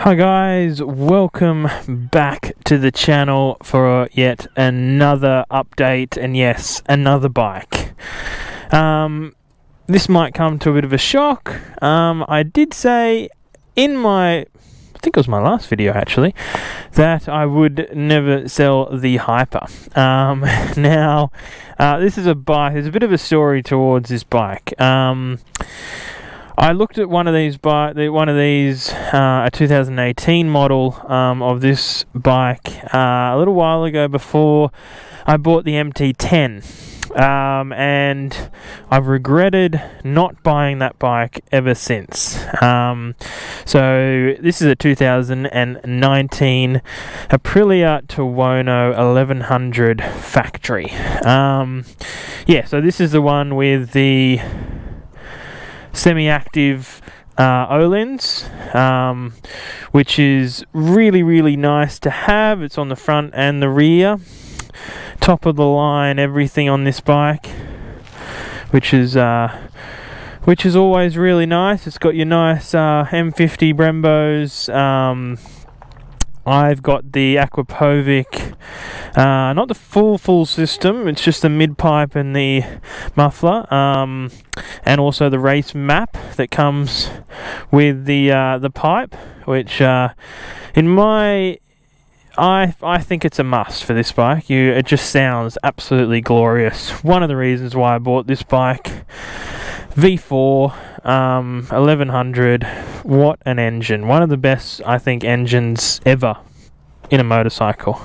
Hi guys, welcome back to the channel for yet another update, and yes, another bike. This might come to a bit of a shock. I did say in my, I think it was my last video actually, that I would never sell the Hyper. Now, this is a bike, there's a bit of a story towards this bike. I looked at one of these, a 2018 model of this bike a little while ago before I bought the MT10, and I've regretted not buying that bike ever since. So this is a 2019 Aprilia Tuono 1100 factory. Yeah, so this is the one with the semi-active O-lens, which is really nice to have. It's on the front and the rear, top of the line, everything on this bike, which is always really nice. It's got your nice M50 Brembos. I've got the Aquapovic, not the full system, it's just the mid-pipe and the muffler, and also the race map that comes with the pipe, which I think it's a must for this bike. It just sounds absolutely glorious. One of the reasons why I bought this bike. V4 1100, what an engine. One of the best, I think, engines ever in a motorcycle.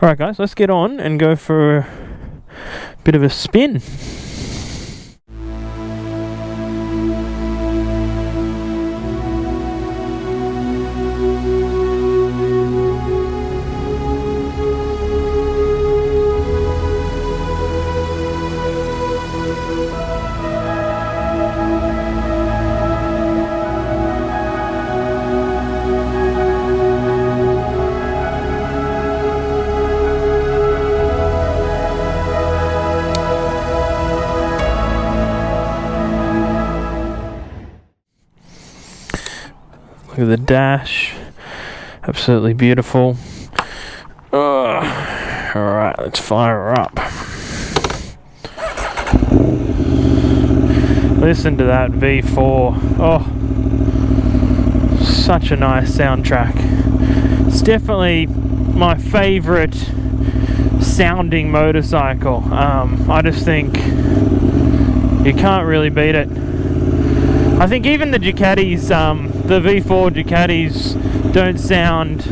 Alright guys, let's get on and go for a bit of a spin. Look at the dash, absolutely beautiful. Alright, let's fire her up. Listen to that V4. Oh, such a nice soundtrack. It's definitely my favourite sounding motorcycle. I just think you can't really beat it. I think even the Ducatis, the V4 Ducatis don't sound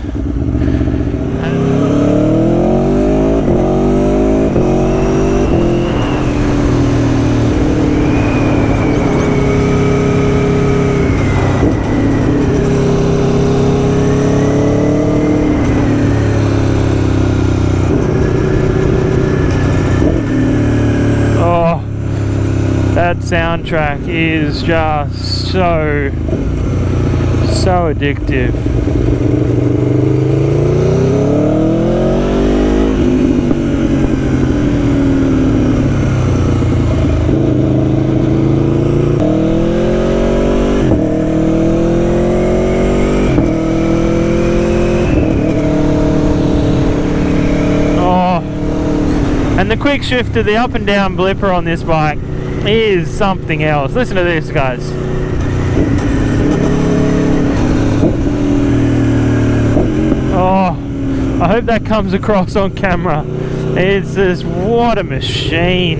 that soundtrack is just so addictive. Oh, and the quick shift to the up and down blipper on this bike is something else. Listen to this, guys. Oh, I hope that comes across on camera. It's just, what a machine.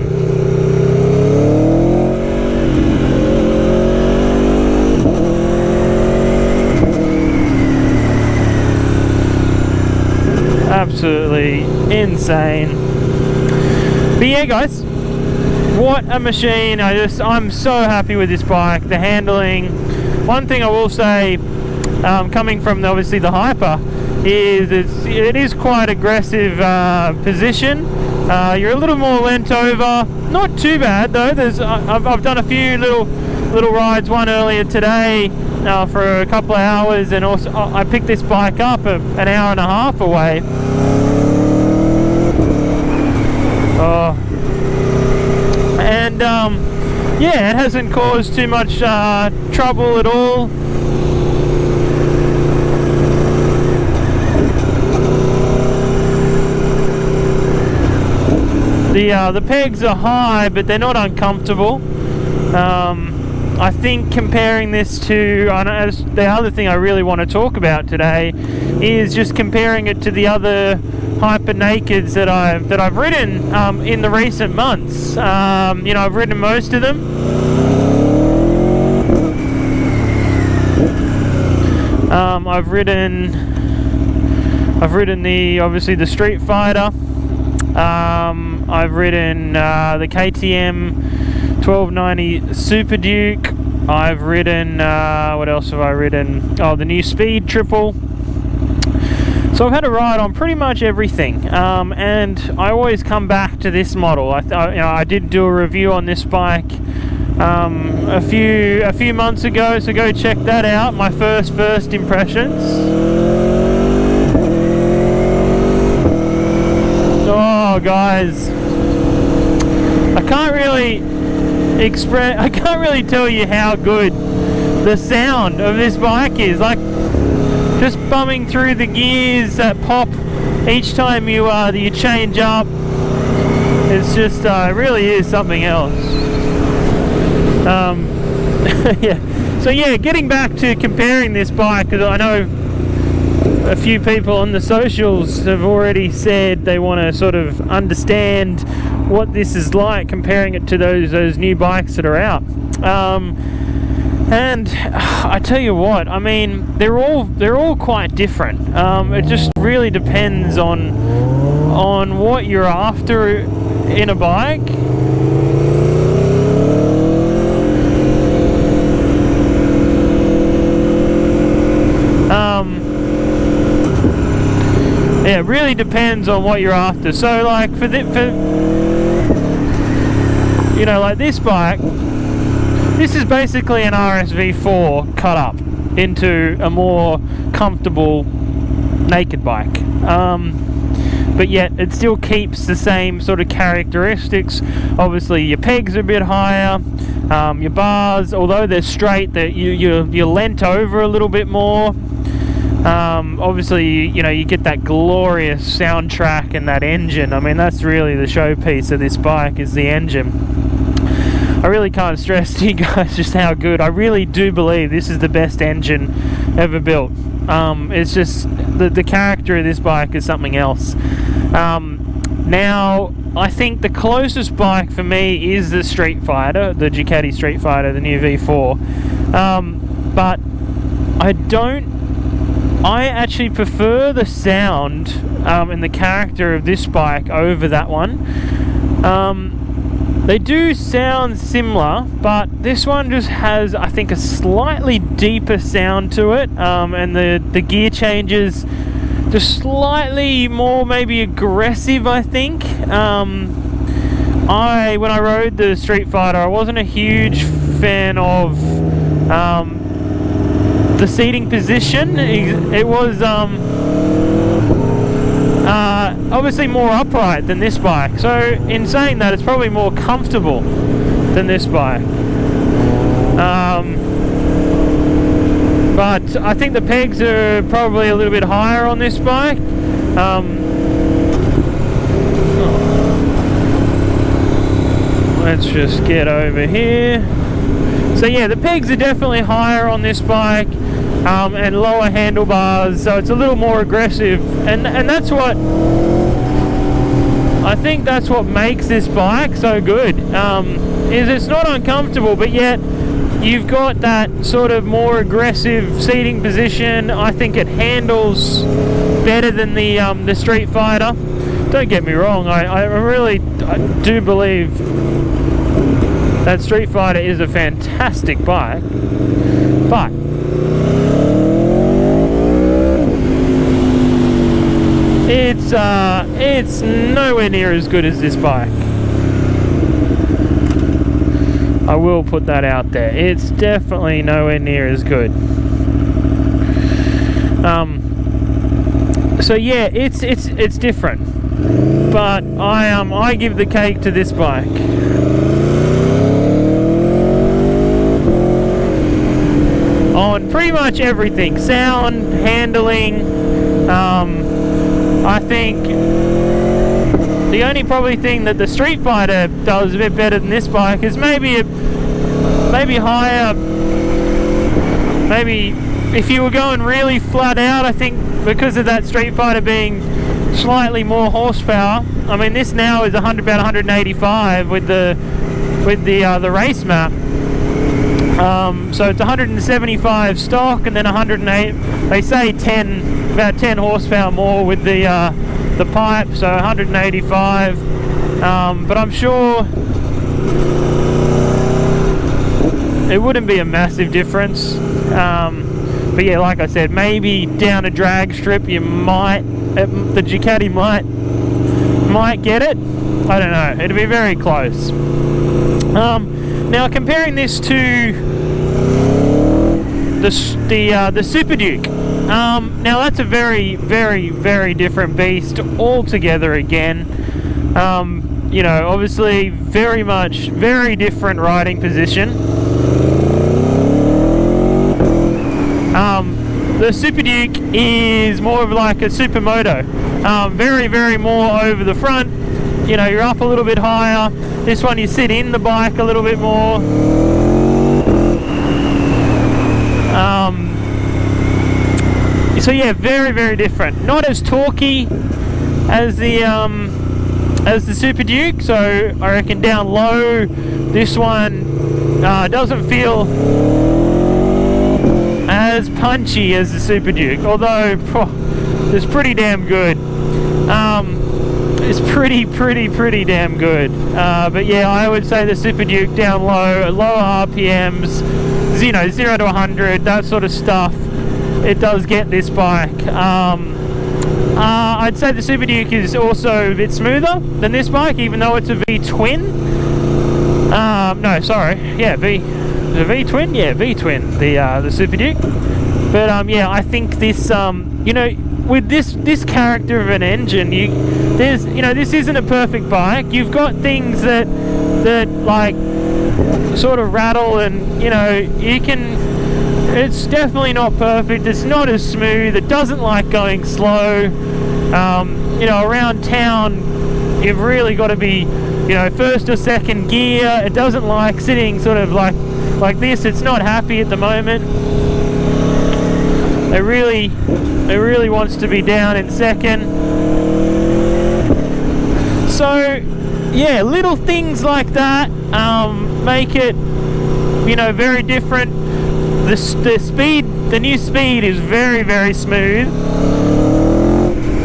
Absolutely insane. But yeah, guys, what a machine. I'm so happy with this bike. The handling. One thing I will say, coming from obviously the Hyper, is it is quite aggressive position. You're a little more leant over. Not too bad though. I've done a few little rides, one earlier today for a couple of hours, and also I picked this bike up an hour and a half away. Oh. And yeah, it hasn't caused too much trouble at all. the pegs are high, but they're not uncomfortable. I think comparing this to, the other thing I really want to talk about today is just comparing it to the other hyper nakeds that I've ridden in the recent months. You know, I've ridden most of them. I've ridden obviously the Street Fighter. I've ridden the KTM 1290 Super Duke. I've ridden what else have I ridden? Oh, the new Speed Triple. So I've had a ride on pretty much everything, and I always come back to this model. I did do a review on this bike a few months ago, so go check that out. My first impressions. Oh, guys, I can't really tell you how good the sound of this bike is. Like, just bumming through the gears that pop each time you change up. It's just it really is something else. Yeah. So yeah, getting back to comparing this bike, because I know a few people on the socials have already said they want to sort of understand what this is like, comparing it to those new bikes that are out. And I tell you what, I mean, they're all quite different. It just really depends on what you're after in a bike. Yeah, it really depends on what you're after. So, like for you know, like this bike, this is basically an RSV4 cut up into a more comfortable naked bike. But yet it still keeps the same sort of characteristics. Obviously your pegs are a bit higher, your bars, although they're straight, that you're leant over a little bit more. Obviously, you know, you get that glorious soundtrack and that engine. I mean, that's really the showpiece of this bike, is the engine. I really can't stress to you guys just how good. I really do believe this is the best engine ever built. It's just the character of this bike is something else. Now, I think the closest bike for me is the Street Fighter, the Ducati Street Fighter, the new V4. But I actually prefer the sound and the character of this bike over that one. They do sound similar, but this one just has, I think, a slightly deeper sound to it, and the gear changes just slightly more maybe aggressive, I think. When I rode the Street Fighter, I wasn't a huge fan of the seating position. It was obviously more upright than this bike, so in saying that, it's probably more comfortable than this bike. But I think the pegs are probably a little bit higher on this bike. Let's just get over here. So yeah, the pegs are definitely higher on this bike, and lower handlebars, so it's a little more aggressive, and that's what I think that's what makes this bike so good. Is it's not uncomfortable, but yet you've got that sort of more aggressive seating position. I think it handles better than the Street Fighter. Don't get me wrong, I do believe that Street Fighter is a fantastic bike, but it's nowhere near as good as this bike. I will put that out there. It's definitely nowhere near as good. So yeah, it's different, but I give the cake to this bike. On pretty much everything, sound, handling. I think The only probably thing that the Street Fighter does a bit better than this bike is maybe higher. Maybe if you were going really flat out, I think because of that Street Fighter being slightly more horsepower. I mean, this now is about 185 with the race map. So it's 175 stock, and then 108. They say about 10 horsepower more with the pipe, so 185. But I'm sure it wouldn't be a massive difference. But yeah, like I said, maybe down a drag strip, the Ducati might get it. I don't know. It'd be very close. Now comparing this to the Super Duke. Now that's a very, very, very different beast altogether again. You know, obviously very different riding position. The Super Duke is more of like a supermoto. Very, very more over the front. You know, you're up a little bit higher. This one you sit in the bike a little bit more. So yeah, very, very different. Not as torquey as the Super Duke. So I reckon down low, this one doesn't feel as punchy as the Super Duke. Although it's pretty damn good. It's pretty damn good. But yeah, I would say the Super Duke down low, lower RPMs, you know, 0 to 100, that sort of stuff. It does get this bike. I'd say the Super Duke is also a bit smoother than this bike, even though it's a V-twin. No, sorry, yeah, the V-twin, yeah, V-twin, the Super Duke. But yeah, I think this, you know, with this character of an engine, this isn't a perfect bike. You've got things that like sort of rattle, and you know, you can. It's definitely not perfect. It's not as smooth. It doesn't like going slow. You know, around town, you've really got to be, you know, first or second gear. It doesn't like sitting sort of like this. It's not happy at the moment. It really wants to be down in second. So yeah, little things like that make it, you know, very different. The speed, the new speed is very, very smooth,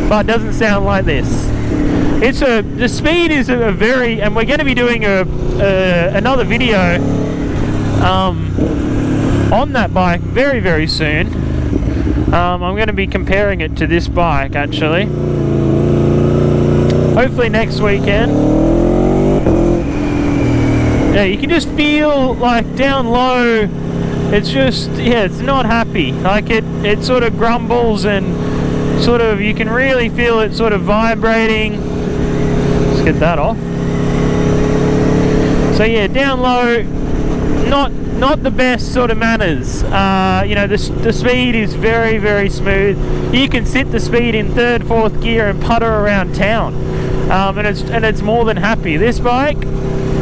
but doesn't sound like this. The speed is a very, and we're going to be doing another video on that bike very, very soon. I'm going to be comparing it to this bike actually. Hopefully next weekend. Yeah, you can just feel like down low. It's just, yeah, it's not happy. Like it sort of grumbles, and sort of, you can really feel it sort of vibrating. Let's get that off. So yeah, down low, not the best sort of manners. You know, the speed is very, very smooth. You can sit the speed in third, fourth gear and putter around town, and it's more than happy. This bike,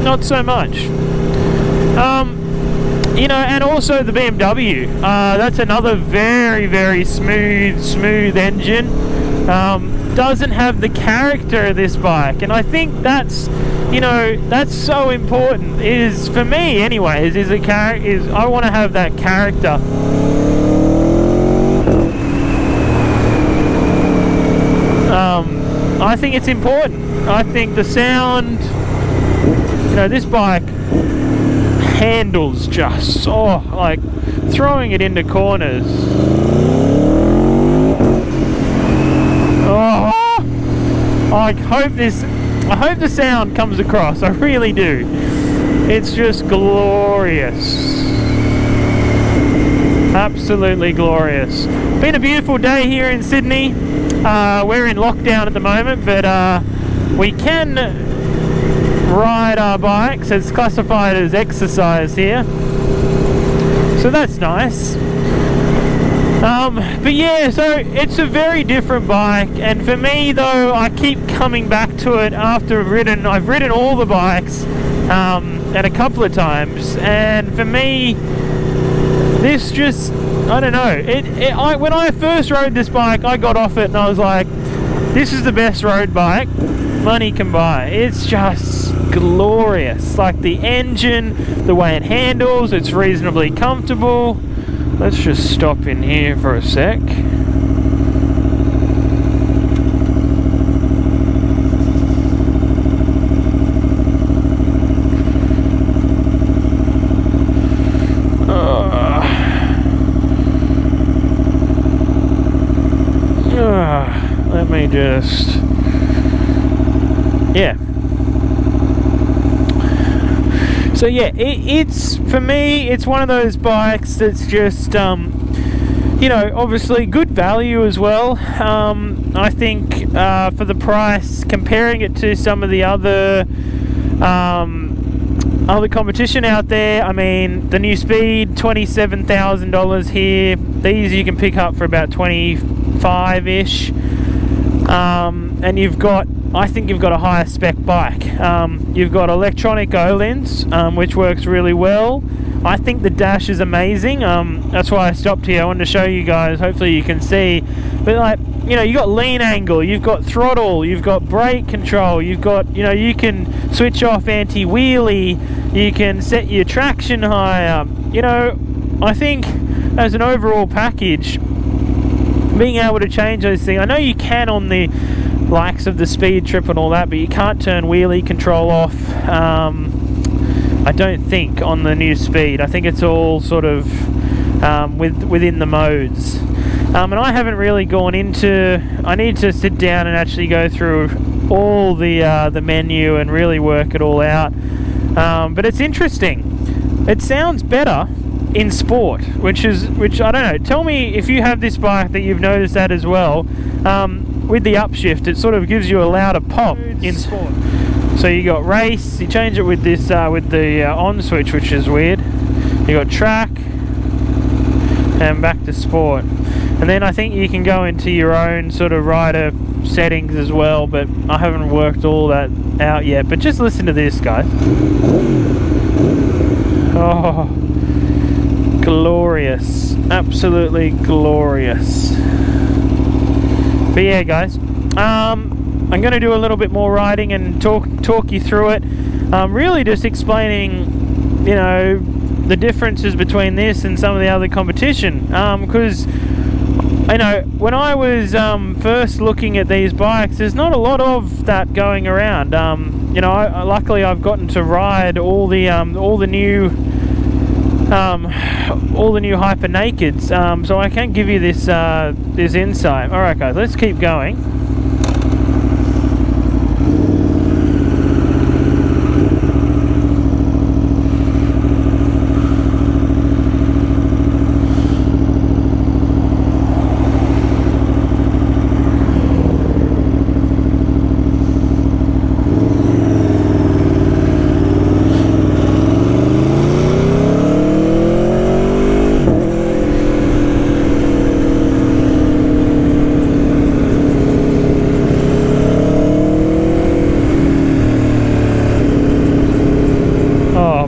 not so much. You know, and also the BMW. That's another very, very smooth engine. Doesn't have the character of this bike, and I think that's, you know, that's so important. Is for me, anyways. I want to have that character. I think it's important. I think the sound. You know, this bike handles just, like throwing it into corners. I hope the sound comes across. I really do. It's just glorious. Absolutely glorious. Been a beautiful day here in Sydney. We're in lockdown at the moment, but we can ride our bikes. It's classified as exercise here, so that's nice. But yeah, so it's a very different bike, and for me though, I keep coming back to it after I've ridden all the bikes and a couple of times, and for me this just, I don't know, when I first rode this bike, I got off it and I was like, this is the best road bike money can buy. It's just glorious. Like the engine, the way it handles, it's reasonably comfortable. Let's just stop in here for a sec. Let me just... yeah. So yeah, it's for me, it's one of those bikes that's just, you know, obviously good value as well. I think for the price, comparing it to some of the other competition out there, I mean, the new Speed, $27,000 here. These you can pick up for about 25-ish. And you've got, I think you've got a higher spec bike. You've got electronic OLEDs, which works really well. I think the dash is amazing. That's why I stopped here. I wanted to show you guys. Hopefully you can see. But like, you know, you've got lean angle, you've got throttle, you've got brake control, you've got, you know, you can switch off anti-wheelie, you can set your traction higher. You know, I think as an overall package, being able to change those things, I know you can on the likes of the Speed Trip and all that, but you can't turn wheelie control off, I don't think, on the new Speed. I think it's all sort of within the modes. And I haven't really gone into, I need to sit down and actually go through all the menu and really work it all out. But it's interesting. It sounds better in sport, which I don't know. Tell me if you have this bike that you've noticed that as well. With the upshift, it sort of gives you a louder pop in sport. So you got race, you change it with this with the on switch, which is weird. You got track and back to sport, and then I think you can go into your own sort of rider settings as well, but I haven't worked all that out yet. But just listen to this, guys. Oh, glorious, absolutely glorious. But yeah, guys, I'm going to do a little bit more riding and talk you through it. Really just explaining, you know, the differences between this and some of the other competition. Because, you know, when I was first looking at these bikes, there's not a lot of that going around. You know, luckily I've gotten to ride all the new hyper nakeds, so I can give you this this insight. All right, guys, let's keep going.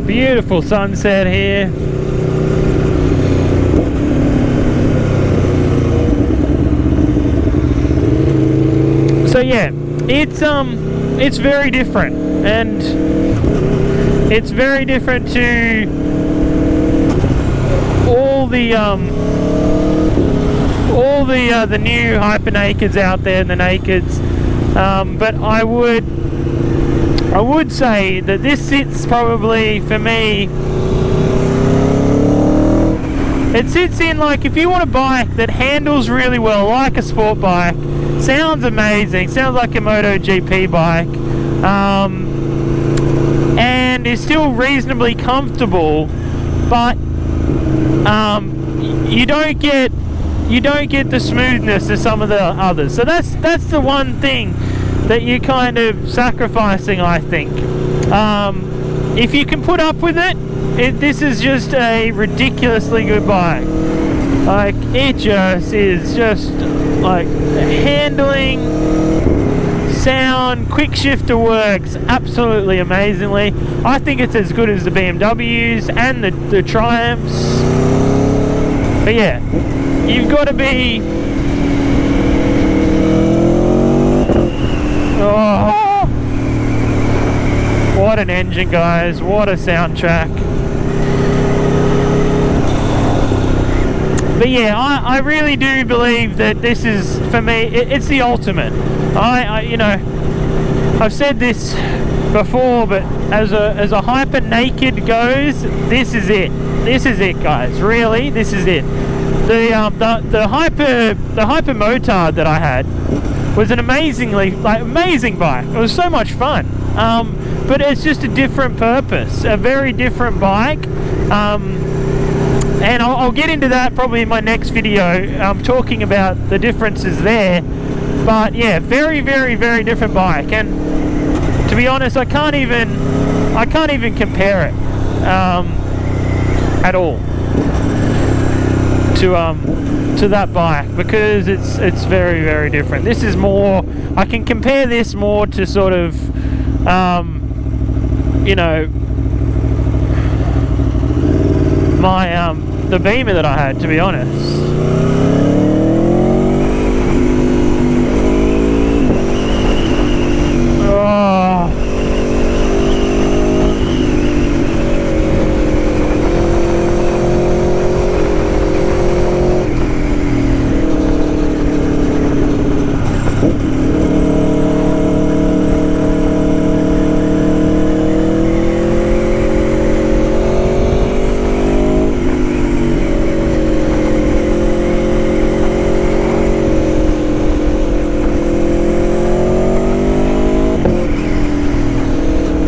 Beautiful sunset here. So yeah, it's very different, and it's very different to all the new hyper nakeds out there, the nakeds. But I would say that this sits probably, for me, it sits in, like, if you want a bike that handles really well, like a sport bike, sounds amazing, sounds like a MotoGP bike, and is still reasonably comfortable, but you don't get the smoothness of some of the others. So that's the one thing that you're kind of sacrificing, I think. If you can put up with it, this is just a ridiculously good bike. Like, it just is just like handling, sound, quick shifter works absolutely amazingly. I think it's as good as the BMWs and the Triumphs. But yeah, you've got to be... Oh, what an engine, guys. What a soundtrack. But yeah, I really do believe that this is, for me, it's the ultimate. You know, I've said this before, but as a hyper naked goes, this is it. This is it, guys. Really, this is it. The hypermotard that I had was an amazing bike. It was so much fun. But it's just a different purpose, a very different bike. And I'll get into that probably in my next video, talking about the differences there. But yeah, very, very, very different bike. And to be honest, I can't even compare it at all to that bike, because it's very, very different. This is more, I can compare this more to sort of you know, my the Beamer that I had, to be honest.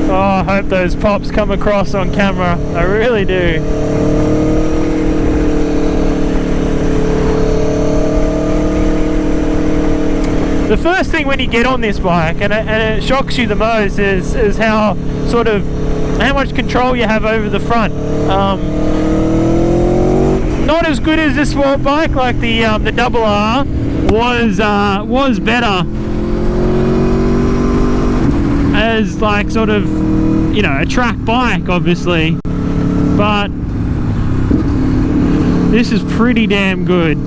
I hope those pops come across on camera. I really do. The first thing when you get on this bike, and it shocks you the most, is how much control you have over the front. Not as good as this sport bike, like the Double R was better as like sort of, you know, a track bike, obviously, but this is pretty damn good.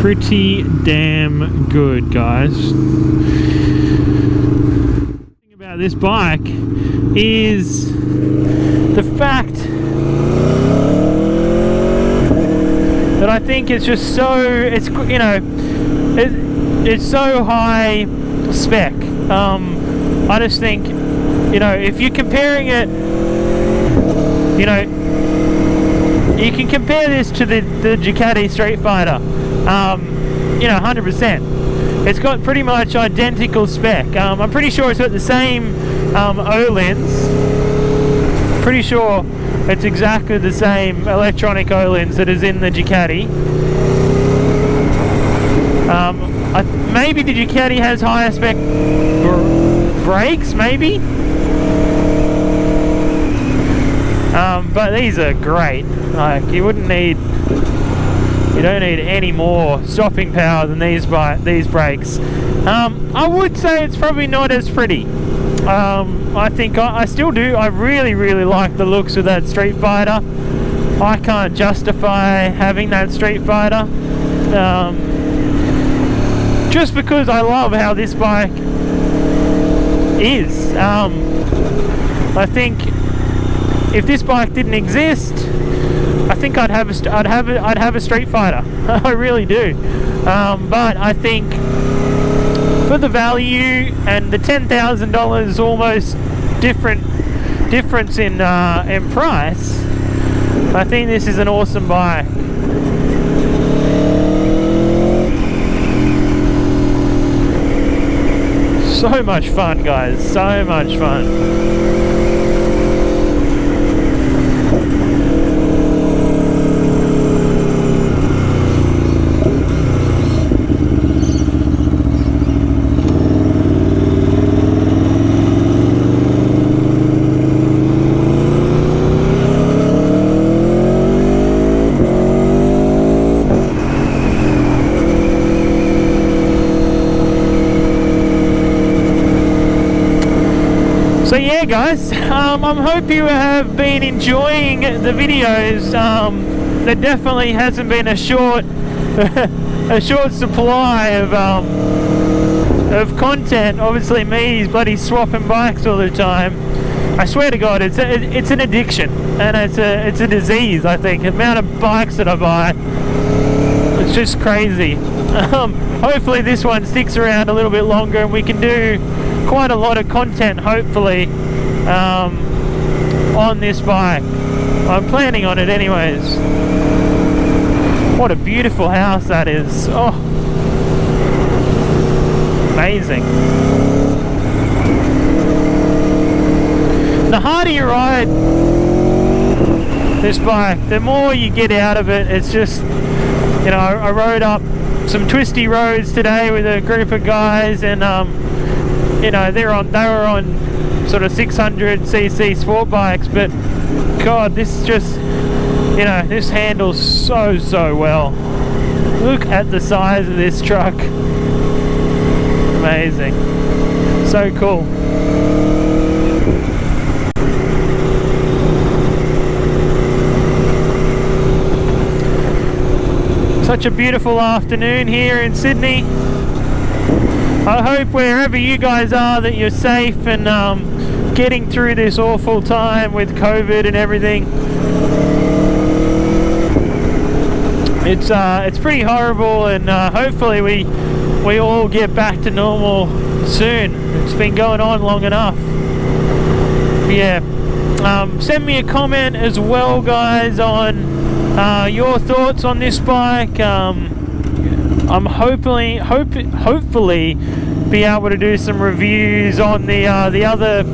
Pretty damn good, guys. The thing about this bike is the fact that I think it's just so, it's, you know, it's so high spec. I just think, you know, if you're comparing it, you know, you can compare this to the Ducati Street Fighter, you know, 100%. It's got pretty much identical spec. I'm pretty sure it's got the same O-lens. Pretty sure it's exactly the same electronic O-lens that is in the Ducati. Maybe the Ducati has higher spec brakes, maybe. But these are great. Like, you don't need any more stopping power than these brakes. I would say it's probably not as pretty. I think I still do. I really, really like the looks of that Street Fighter. I can't justify having that Street Fighter, just because I love how this bike is. I think if this bike didn't exist, I think I'd have a Street Fighter. I really do. But I think for the value and the $10,000 almost difference in price, I think this is an awesome bike. So much fun, guys. So much fun. So yeah guys, I hope you have been enjoying the videos. There definitely hasn't been a short a short supply of content. Obviously me bloody swapping bikes all the time. I swear to God, it's an addiction, and it's a disease. I think the amount of bikes that I buy, it's just crazy. Hopefully this one sticks around a little bit longer and we can do quite a lot of content, hopefully, on this bike. I'm planning on it anyways. What a beautiful house that is. Oh, amazing. The harder you ride this bike, the more you get out of it. It's just, you know, I rode up some twisty roads today with a group of guys, and you know, they were on sort of 600cc sport bikes, but God, this just, you know, this handles so well. Look at the size of this truck. Amazing. So cool. Such a beautiful afternoon here in Sydney. I hope wherever you guys are that you're safe and getting through this awful time with COVID and everything. It's pretty horrible, and hopefully we all get back to normal soon. It's been going on long enough. Yeah. Send me a comment as well, guys, on your thoughts on this bike. I'm hopefully be able to do some reviews on the other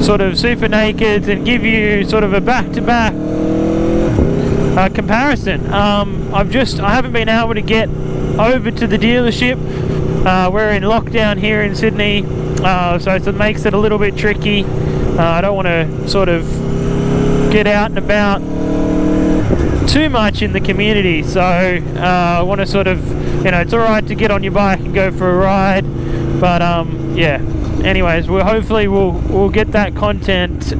sort of super nakeds and give you sort of a back-to-back comparison. I haven't been able to get over to the dealership. We're in lockdown here in Sydney, so it makes it a little bit tricky. I don't want to sort of get out and about too much in the community, so I want to sort of, you know, it's alright to get on your bike and go for a ride, but yeah, anyways, hopefully we'll get that content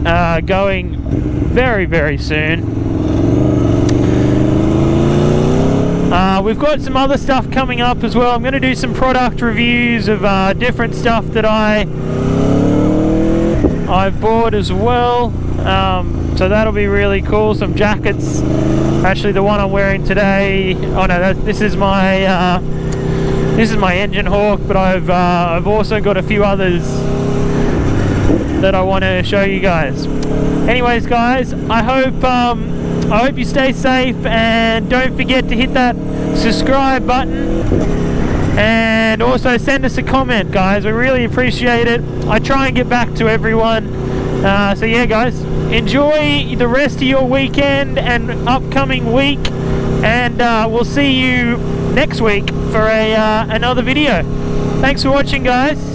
going very soon. We've got some other stuff coming up as well. I'm going to do some product reviews of different stuff that I've bought as well, so that'll be really cool. Some jackets. Actually, the one I'm wearing today, oh no, this is my Engine Hawk, but I've also got a few others that I want to show you guys. Anyways, guys, I hope you stay safe, and don't forget to hit that subscribe button, and also send us a comment, guys. We really appreciate it. I try and get back to everyone. So yeah, guys, enjoy the rest of your weekend and upcoming week, and we'll see you next week for another video. Thanks for watching, guys.